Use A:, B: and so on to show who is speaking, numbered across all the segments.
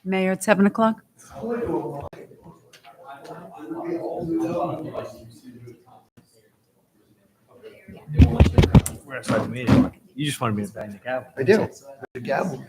A: Mayor, at 7 o'clock?
B: We're gonna start the meeting. You just wanted me to bang the gavel.
C: I do. The gavel.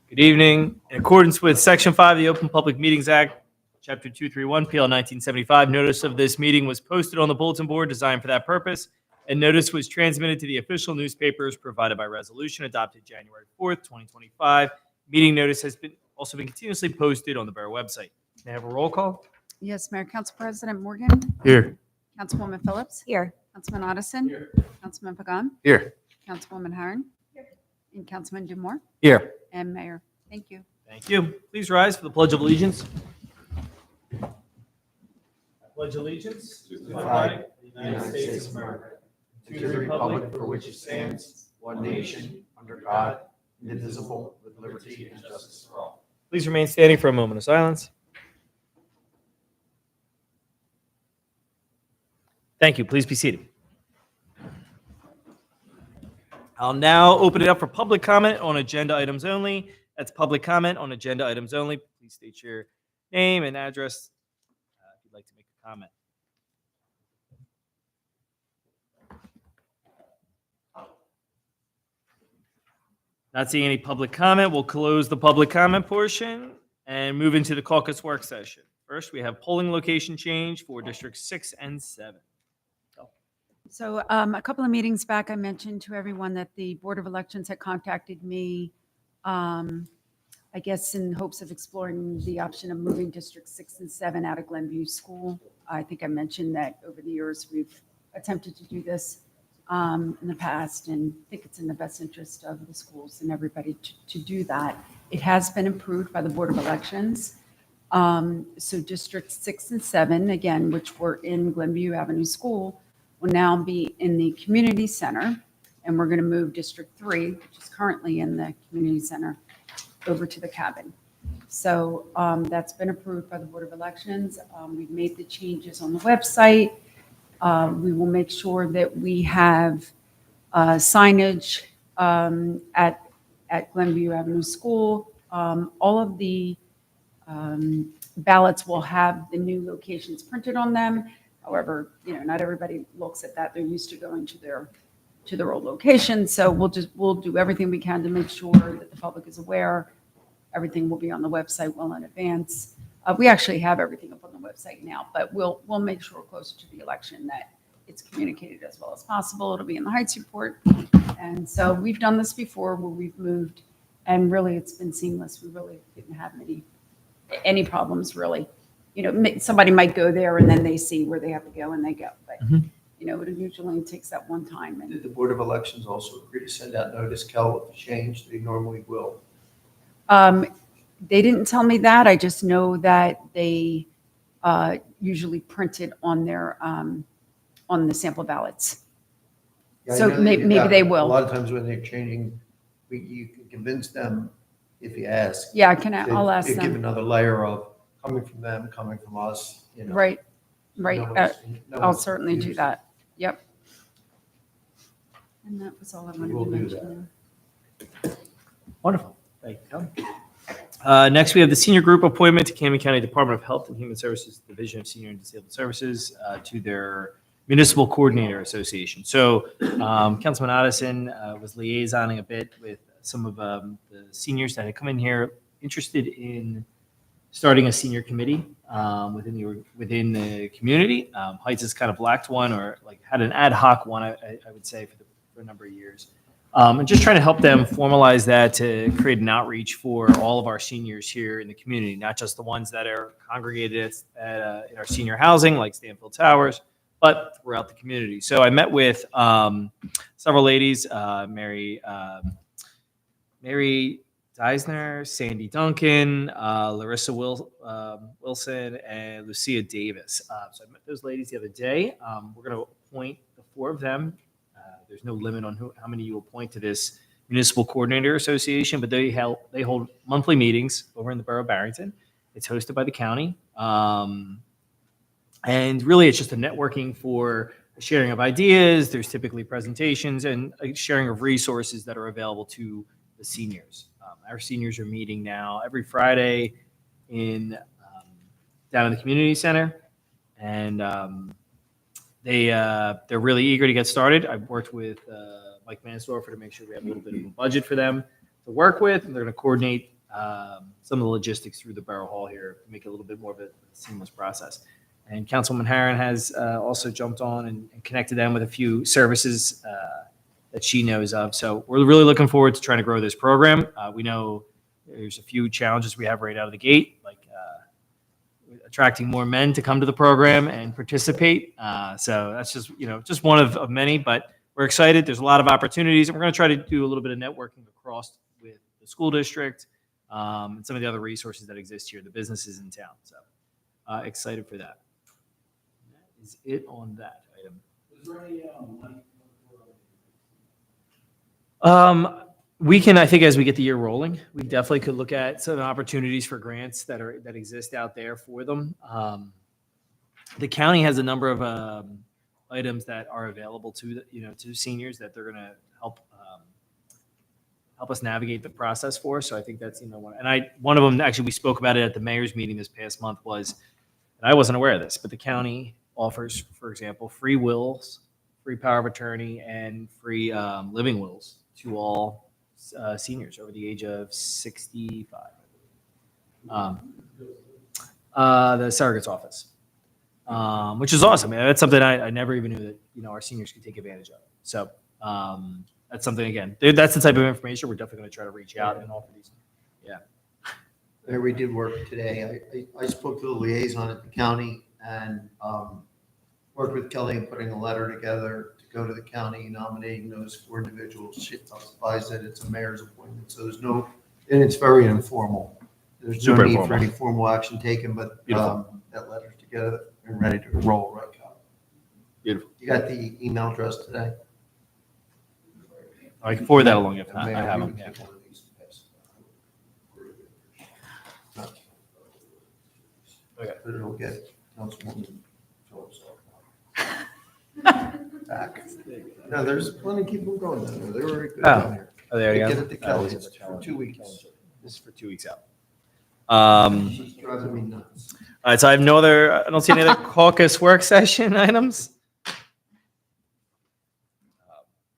B: Good evening. In accordance with Section 5 of the Open Public Meetings Act, Chapter 231, PL 1975, notice of this meeting was posted on the bulletin board designed for that purpose, and notice was transmitted to the official newspapers provided by resolution adopted January 4th, 2025. Meeting notice has also been continuously posted on the Borough website. May I have a roll call?
A: Yes, Mayor. Council President Morgan?
B: Here.
A: Councilwoman Phillips?
D: Here.
A: Councilman Addison? Councilman Pagan?
B: Here.
A: Councilwoman Herron? And Councilman Dumore?
B: Here.
A: And Mayor. Thank you.
B: Thank you. Please rise for the Pledge of Allegiance. I pledge allegiance to the flag of the United States of America,
C: To the republic for which it stands, one nation, under God, indivisible, with liberty and justice for all.
B: Please remain standing for a moment of silence. Thank you. Please be seated. I'll now open it up for public comment on agenda items only. That's public comment on agenda items only. Please state your name and address if you'd like to make a comment. Not seeing any public comment. We'll close the public comment portion and move into the caucus work session. First, we have polling location change for District 6 and 7.
A: So a couple of meetings back, I mentioned to everyone that the Board of Elections had contacted me, I guess in hopes of exploring the option of moving District 6 and 7 out of Glenview School. I think I mentioned that over the years, we've attempted to do this in the past, and I think it's in the best interest of the schools and everybody to do that. It has been approved by the Board of Elections. So District 6 and 7, again, which were in Glenview Avenue School, will now be in the community center, and we're going to move District 3, which is currently in the community center, over to the cabin. So that's been approved by the Board of Elections. We've made the changes on the website. We will make sure that we have signage at Glenview Avenue School. All of the ballots will have the new locations printed on them. However, not everybody looks at that. They're used to going to their old location. So we'll do everything we can to make sure that the public is aware. Everything will be on the website well in advance. We actually have everything up on the website now, but we'll make sure closer to the election that it's communicated as well as possible. It'll be in the Heights report. And so we've done this before where we've moved, and really it's been seamless. We really didn't have any problems really. Somebody might go there and then they see where they have to go and they go. But, it usually takes that one time.
C: Did the Board of Elections also agree to send out notice, Kel, of the change? They normally will.
A: They didn't tell me that. I just know that they usually print it on their on the sample ballots.
C: Yeah, I
A: So
C: know that
A: maybe they will.
C: A lot of times when they're changing, you can convince them if you ask.
A: Yeah, I'll ask
C: They give
A: them.
C: another layer of coming from them, coming from us.
A: Right.
C: No
A: I'll
C: one's
A: certainly do
C: confused.
A: that. Yep. And that was all I wanted
C: We'll
A: to
C: do
A: mention.
B: Wonderful. Thank you. Next, we have the senior group appointment to Camden County Department of Health and Human Services Division of Senior and Disabled Services to their Municipal Coordinator Association. So Councilman Addison was liaisoning a bit with some of the seniors that had come in here interested in starting a senior committee within the community. Heights has kind of lacked one, or had an ad hoc one, I would say, for a number of years. And just trying to help them formalize that to create an outreach for all of our seniors here in the community, not just the ones that are congregated in our senior housing, like Stanfield Towers, but throughout the community. So I met with several ladies, Mary Deisner, Sandy Duncan, Larissa Wilson, and Lucia Davis. So I met those ladies the other day. We're going to appoint the four of them. There's no limit on how many you appoint to this Municipal Coordinator Association, but they hold monthly meetings over in the Borough of Barrington. It's hosted by the county. And really, it's just a networking for sharing of ideas. There's typically presentations and a sharing of resources that are available to the seniors. Our seniors are meeting now every Friday in down in the community center, and they're really eager to get started. I've worked with Mike Mansdorfer to make sure we have a little bit of a budget for them to work with, and they're going to coordinate some of the logistics through the Borough Hall here to make it a little bit more of a seamless process. And Councilwoman Harron has also jumped on and connected them with a few services that she knows of. So we're really looking forward to trying to grow this program. We know there's a few challenges we have right out of the gate, like attracting more men to come to the program and participate. So that's just one of many, but we're excited. There's a lot of opportunities, and we're going to try to do a little bit of networking across with the school district and some of the other resources that exist here, the businesses in town. So excited for that. That is it on that item.
C: Is there any money?
B: We can, I think, as we get the year rolling, we definitely could look at some opportunities for grants that exist out there for them. The county has a number of items that are available to to seniors that they're going to help us navigate the process for. So I think that's one of them actually we spoke about it at the mayor's meeting this past month was, and I wasn't aware of this, but the county offers, for example, free wills, free power of attorney, and free living wills to all seniors over the age of 65. The surrogate's office, which is awesome. That's something I never even knew that our seniors could take advantage of. So that's something, again, that's the type of information we're definitely going to try to reach out and offer these. Yeah.
C: There we did work today. I spoke to the liaison at the county and worked with Kelly in putting a letter together to go to the county nominating those 4 individuals. She testifies that it's a mayor's appointment, so there's no, and it's very informal. There's no
B: Super
C: need for
B: informal.
C: any formal action taken, but that letter's together and ready to roll right now.
B: Beautiful.
C: You got the email address today?
B: I can forward that along if not. I
C: Mayor,
B: have
C: you
B: them.
C: can
B: Yeah.
C: take one of these and pass it on.
B: Okay.
C: But it'll get Councilwoman Phillips back. No, there's plenty of people going down there. They're very good down here.
B: Oh, there you
C: Get
B: go.
C: it to Kelly. It's for 2 weeks.
B: This is for 2 weeks out.
C: She's driving me nuts.
B: All right, so I don't see any other caucus work session items.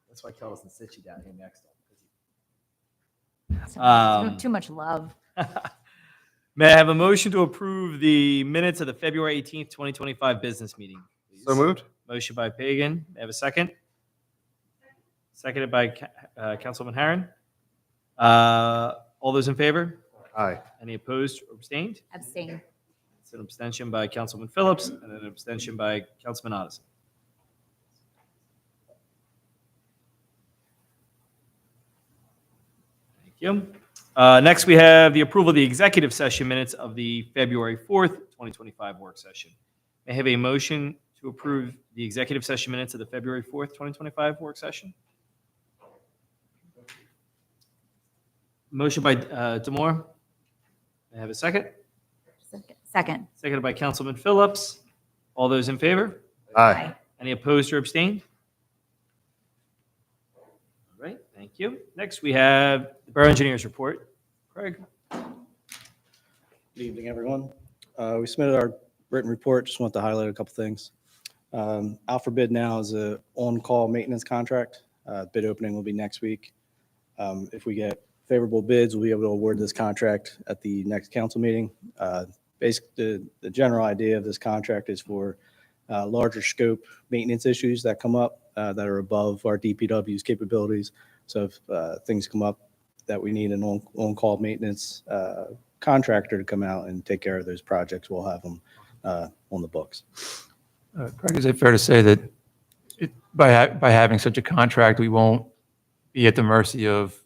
B: That's why Kel doesn't sit you down here next.
D: Too much love.
B: May I have a motion to approve the minutes of the February 18th, 2025 business meeting? Please?
E: So moved.
B: Motion by Pagan. May I have a second? Seconded by Councilwoman Harron. All those in favor?
E: Aye.
B: Any opposed or abstained?
D: Abstain.
B: It's an abstention by Councilman Phillips and an abstention by Councilman Odison. Thank you. Next, we have the approval of the executive session minutes of the February 4th, 2025 work session. May I have a motion to approve the executive session minutes of the February 4th, 2025 work session? Motion by Demore. May I have a second?
D: Second.
B: Seconded by Councilman Phillips. All those in favor?
E: Aye.
B: Any opposed or abstained? All right, thank you. Next, we have the Borough Engineers Report. Craig?
F: Good evening, everyone. We submitted our written report. Just want to highlight a couple things. Out for bid now is a on-call maintenance contract. Bid opening will be next week. If we get favorable bids, we'll be able to award this contract at the next council meeting. Basically, the general idea of this contract is for larger scope maintenance issues that come up that are above our DPW's capabilities. So if things come up that we need an on-call maintenance contractor to come out and take care of those projects, we'll have them on the books.
E: Craig, is it fair to say that by having such a contract, we won't be at the mercy of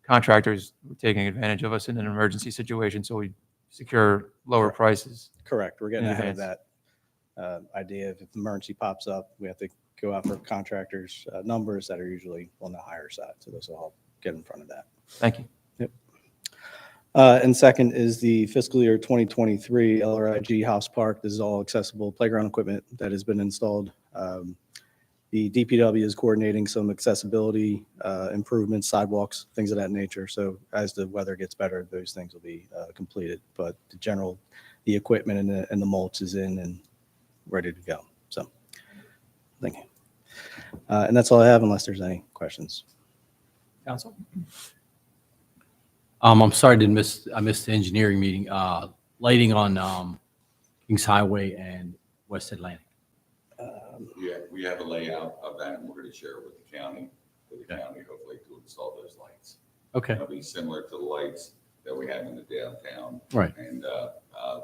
E: contractors taking advantage of us in an emergency situation, so we secure lower prices?
F: Correct. We're getting
E: In
F: ahead of
E: advance.
F: that idea. If an emergency pops up, we have to go out for contractors' numbers that are usually on the higher side. So this will help get in front of that.
E: Thank you.
F: And second is the fiscal year 2023 LRIG House Park. This is all accessible playground equipment that has been installed The DPW is coordinating some accessibility improvements, sidewalks, things of that nature. So as the weather gets better, those things will be completed. But the equipment and the mulch is in and ready to go. So, thank you. And that's all I have unless there's any questions.
B: Council?
G: I'm sorry, I missed the engineering meeting. Lighting on Kings Highway and West Atlantic.
H: Yeah, we have a layout of that, and we're going to share it with the county, hopefully to install those lights.
G: Okay.
H: It'll be similar to the lights that we have in the downtown.
G: Right.
H: And a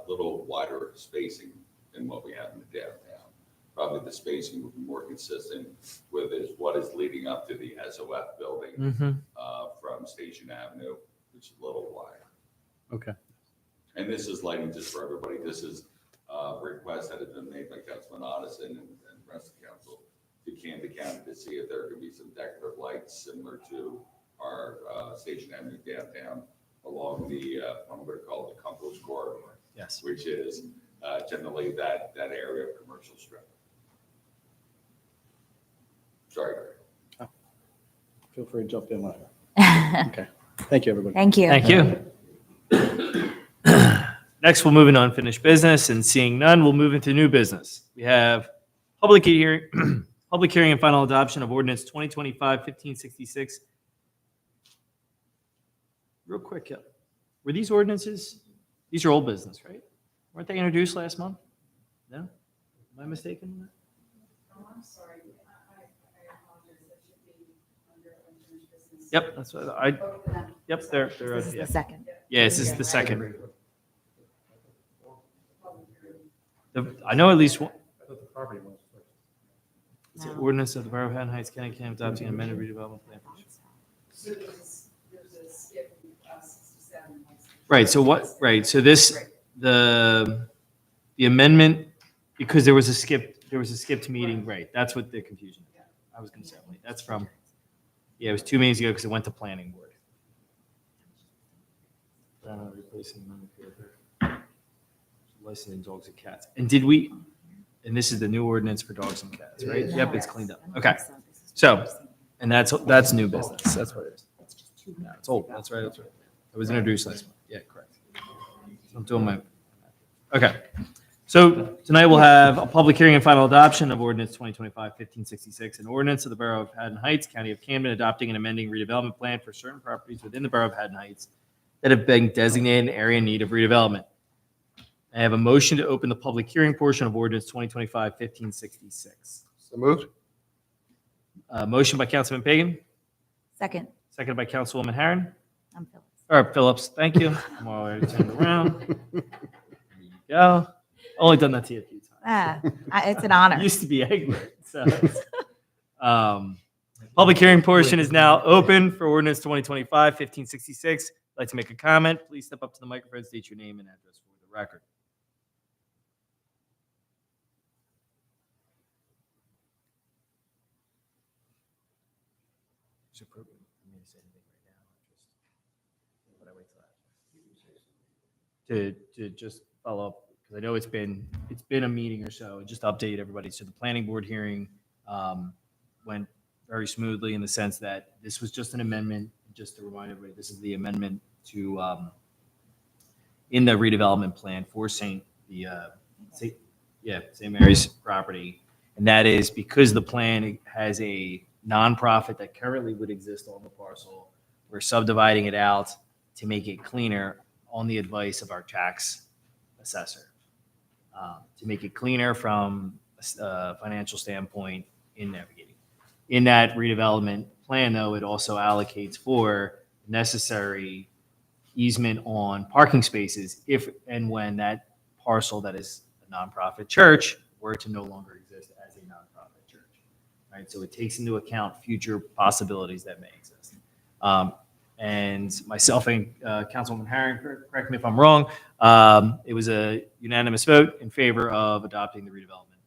H: little wider spacing than what we have in the downtown. Probably the spacing will be more consistent with what is leading up to the SOF building from Station Avenue, which is a little wider.
G: Okay.
H: And this is lighting just for everybody. This is a request that has been made by Councilman Odison and the rest of the council to Camden County to see if there could be some decorative lights similar to our Station Avenue downtown along the, I'm going to call it the Compass Corridor.
B: Yes.
H: Which is generally that area of commercial strip. Sorry, Greg.
F: Feel free to jump in whenever. Okay. Thank you, everybody.
D: Thank you.
B: Thank you. Next, we'll move into unfinished business, and seeing none, we'll move into new business. We have public hearing and final adoption of ordinance 2025-1566. Real quick, were these ordinances, these are old business, right? Weren't they introduced last month? No? Am I mistaken?
A: Oh, I'm sorry. I apologize. That should be under unfinished business.
B: Yep, that's what yep, they're,
D: This is
B: yeah.
D: the second.
B: Yeah, this is the second. I know at least one. It's the
D: No.
B: ordinance of the Borough of Haddon Heights, County of Kent, adopting an amended redevelopment plan.
A: So there's a skip in 67.
B: Right, so what, right, so this, the amendment, because there was a skipped meeting, right, that's what the confusion is. I was gonna say, wait, that's from, yeah, it was 2 meetings ago because it went to planning board. Replacing licensing dogs and cats. And did we, and this is the new ordinance for dogs and cats, right? Yep, it's cleaned up. Okay, so, and that's new business, that's what it is. No, it's old, that's right. It was introduced last month, yeah, correct. I'm doing my, okay. So tonight we'll have a public hearing and final adoption of ordinance 2025-1566, an ordinance of the Borough of Haddon Heights, County of Camden, adopting and amending redevelopment plan for certain properties within the Borough of Haddon Heights that have been designated an area in need of redevelopment. I have a motion to open the public hearing portion of ordinance 2025-1566.
C: So moved?
B: Motion by Councilman Pagan,
D: Second.
B: seconded by Councilwoman Harron,
D: I'm Phyllis.
B: or Phillips, thank you. I'm already turned around. There you go. Only done that to you a few times.
D: It's an honor.
B: Used to be Egbert. So, public hearing portion is now open for ordinance 2025-1566. Like to make a comment, please step up to the microphone, state your name and address for the record. Is it appropriate for me to say anything right now? Just, would I wait till after? To just follow up, because I know it's been a meeting or so, and just update everybody. So the planning board hearing went very smoothly in the sense that this was just an amendment. Just to remind everybody, this is the amendment to in the redevelopment plan for St. Mary's property, and that is because the plan has a nonprofit that currently would exist on the parcel. We're subdividing it out to make it cleaner on the advice of our tax assessor, to make it cleaner from a financial standpoint in navigating. In that redevelopment plan, though, it also allocates for necessary easement on parking spaces if and when that parcel that is a nonprofit church were to no longer exist as a nonprofit church. Right, so it takes into account future possibilities that may exist. And myself and Councilwoman Harron, correct me if I'm wrong, it was a unanimous vote in favor of adopting the redevelopment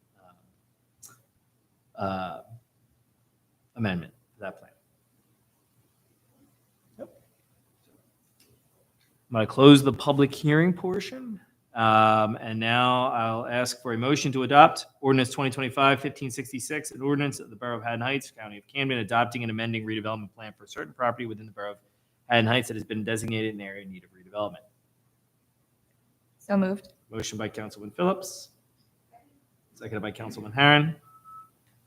B: amendment to that plan. Yep. I'm going to close the public hearing portion. And now I'll ask for a motion to adopt ordinance 2025-1566, an ordinance of the Borough of Haddon Heights, County of Camden, adopting and amending redevelopment plan for certain property within the Borough of Haddon Heights that has been designated an area in need of redevelopment.
D: So moved.
B: Motion by Councilman Phillips, seconded by Councilman Harron.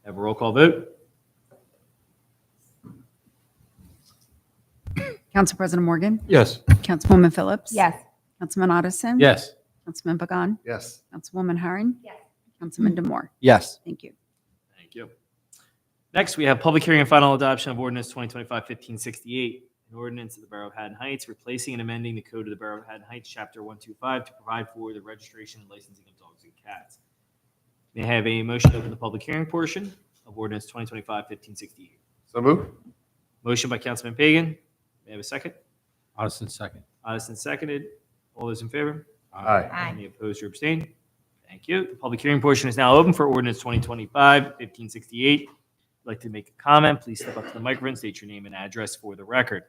B: Have a roll call vote.
A: Council President Morgan,
E: Yes.
A: Councilwoman Phillips.
D: Yes.
A: Councilman Otteson.
G: Yes.
A: Councilman Pagan,
C: Yes.
A: Councilwoman Harron.
D: Yes.
A: Councilman Demore.
F: Yes.
A: Thank you.
B: Thank you. Next, we have public hearing and final adoption of ordinance 2025-1568, an ordinance of the Borough of Haddon Heights, replacing and amending the code of the Borough of Haddon Heights, Chapter 125, to provide for the registration and licensing of dogs and cats. May I have a motion to open the public hearing portion of ordinance 2025-1568?
C: So moved.
B: Motion by Councilman Pagan. May I have a second?
G: Addison, second.
B: Addison seconded. All those in favor?
C: Aye.
D: Aye.
B: Any opposed or abstained? Thank you. The public hearing portion is now open for ordinance 2025-1568. If you'd like to make a comment, please step up to the microphone, state your name and address for the record.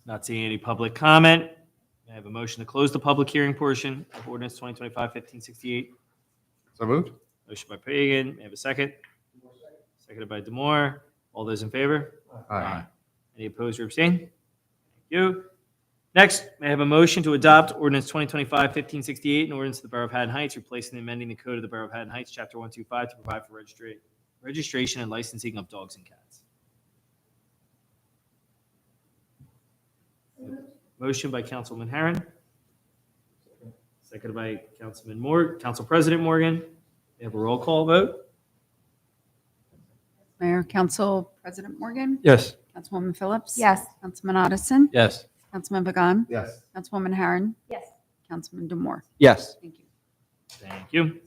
B: Not seeing any public comment. May I have a motion to close the public hearing portion of ordinance 2025-1568?
C: So moved.
B: Motion by Pagan. May I have a second? Seconded by Demore. All those in favor?
C: Aye.
B: Any opposed or abstained? Thank you. Next, may I have a motion to adopt ordinance 2025-1568, an ordinance of the Borough of Haddon Heights, replacing and amending the code of the Borough of Haddon Heights, Chapter 125, to provide for registration and licensing of dogs and cats. Motion by Councilman Harron. Seconded by Councilman Morgan. Council President Morgan. We have a roll call vote.
A: Mayor, Council President Morgan,
E: Yes.
A: Councilwoman Phillips.
D: Yes.
A: Councilman Otteson.
G: Yes.
A: Councilman Pagan,
C: Yes.
A: Councilwoman Harron.
D: Yes.
A: Councilman Demore.
F: Yes.
A: Thank you.
B: Thank you.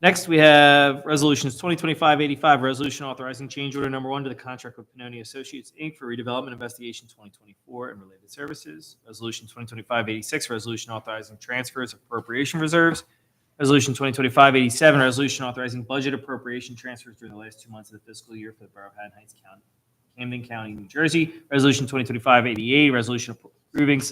B: Next, we have resolutions 2025-85, resolution authorizing change order number 1 to the contract with Pannoni Associates, Inc. for redevelopment investigation 2024 and related services. Resolution 2025-86, resolution authorizing transfers of appropriation reserves. Resolution 2025-87, resolution authorizing budget appropriation transfers during the last 2 months of the fiscal year for the Borough of Haddon Heights County, Camden County, New Jersey. Resolution 2025-88, resolution approving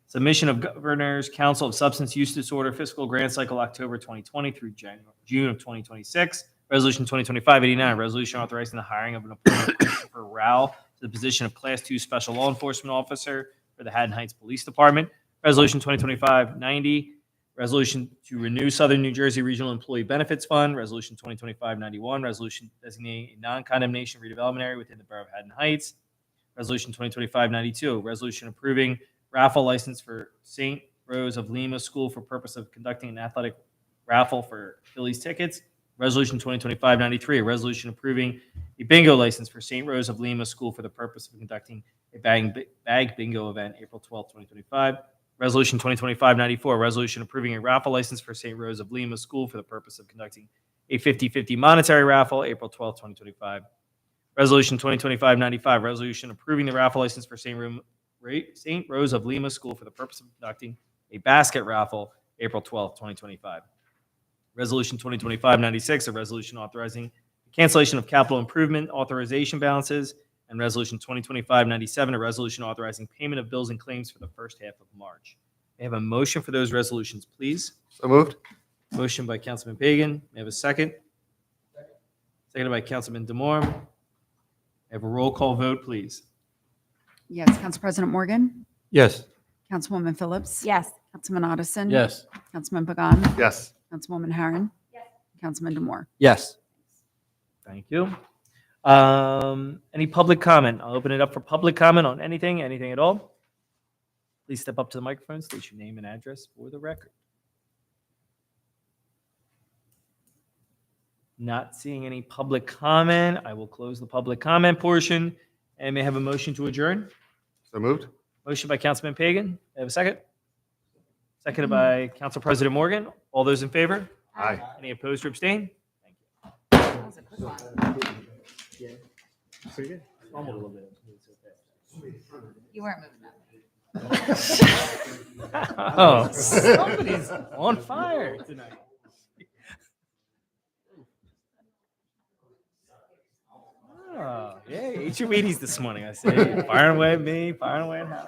B: submission of Governor's Council of Substance Use Disorder fiscal grant cycle October 2020 through June of 2026. Resolution 2025-89, resolution authorizing the hiring of an appointment of Christopher Rowell to the position of Class 2 Special Law Enforcement Officer for the Haddon Heights Police Department. Resolution 2025-90, resolution to renew Southern New Jersey Regional Employee Benefits Fund. Resolution 2025-91, resolution designating a non-condemnation redevelopment area within the Borough of Haddon Heights. Resolution 2025-92, resolution approving raffle license for St. Rose of Lima School for purpose of conducting an athletic raffle for Phillies tickets. Resolution 2025-93, a resolution approving a bingo license for St. Rose of Lima School for the purpose of conducting a bag bingo event April 12, 2025. Resolution 2025-94, a resolution approving a raffle license for St. Rose of Lima School for the purpose of conducting a 50/50 monetary raffle April 12, 2025. Resolution 2025-95, resolution approving the raffle license for St. Rose of Lima School for the purpose of conducting a basket raffle April 12, 2025. Resolution 2025-96, a resolution authorizing the cancellation of capital improvement authorization balances. And Resolution 2025-97, a resolution authorizing payment of bills and claims for the first half of March. May I have a motion for those resolutions, please?
C: So moved.
B: Motion by Councilman Pagan. May I have a second? Seconded by Councilman Demore. May I have a roll call vote, please?
A: Yes, Council President Morgan,
E: Yes.
A: Councilwoman Phillips.
D: Yes.
A: Councilman Otteson.
G: Yes.
A: Councilman Pagan,
C: Yes.
A: Councilwoman Harron. Yes. Councilman Demore.
F: Yes.
B: Thank you. Any public comment? I'll open it up for public comment on anything at all. Please step up to the microphone, state your name and address for the record. Not seeing any public comment. I will close the public comment portion and may I have a motion to adjourn.
C: So moved.
B: Motion by Councilman Pagan. I have a second. Seconded by Council President Morgan. All those in favor?
C: Aye.
B: Any opposed or abstained?
D: That was a quick one.
B: Pretty good. Fumbled a little bit.
D: You weren't moving that.
B: Oh, somebody's on fire tonight. All Oh, yeah, eat your Wheaties this morning, I say. Firing away at me, firing away at Hal.